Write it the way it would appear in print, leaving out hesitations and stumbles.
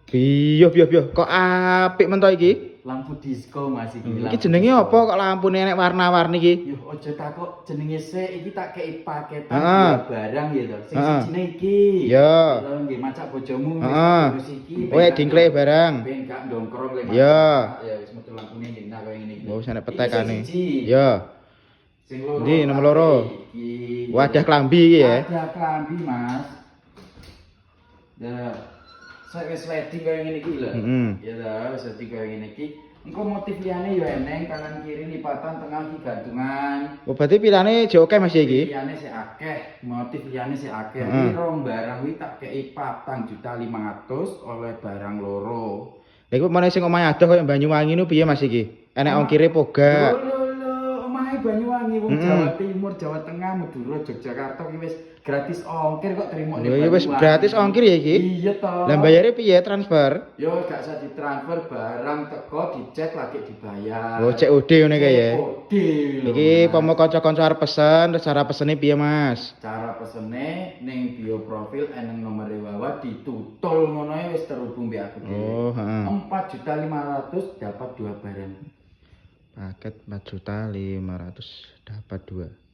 Biyo. Kok apik men to iki? Lampu disco Mas iki. Iki jenenge apa kok lampune enek warna-warni iki? Yo aja takok jenenge sik iki tak kei paketan Heeh. dua barang ya to. Sing Heeh. sijine iki. Yo. Terus nggih macak bojomu Heeh. wis iki. Kowe dingkle barang. Ben gak ndongkrong le. Yo. Ya wis metu lampune nyenak kaya ngene iki. Oh, sana Iki petekane. sing siji. Yo. Sing loro. Ndi nomor loro? Iki. Wadah klambi iki ya. Wadah klambi, Mas. Ya. Saya wis wedding kaya ngene iki lho. Heeh. Ya ta, wis wedding kaya ngene iki. Engko motif liyane ya eneng kanan kiri lipatan tengah iki gantungan. Oh, berarti pilane jek oke Mas iki. Liyane sik akeh, motif liyane sik akeh. Heeh. Iki rong barang kuwi tak kei 4.500.000 oleh barang loro. Lha iku meneh sing omahe adoh koyo Banyuwangi nu piye Mas iki? Enek ongkire poga. Lho, omahe Banyuwangi wong Jawa Timur, Jawa Tengah, Madura, Yogyakarta iki wis gratis ongkir kok trimo ning. Oh, ya wis gratis ongkir ya iki? Iya to. Lah bayare piye transfer? Yo gak usah ditransfer barang teko dicek lagi dibayar. Oh, COD ngene kae ya. COD lho. Iki pomo kanca-kanca arep pesen, terus cara pesene piye, Mas? Cara pesene ning bio profil eneng nomere bawah ditutul ngono wis terhubung mbek aku dhewe. Oh, heeh. 4.500.000 dapat 2 barang. Paket 4.500.000 dapat 2.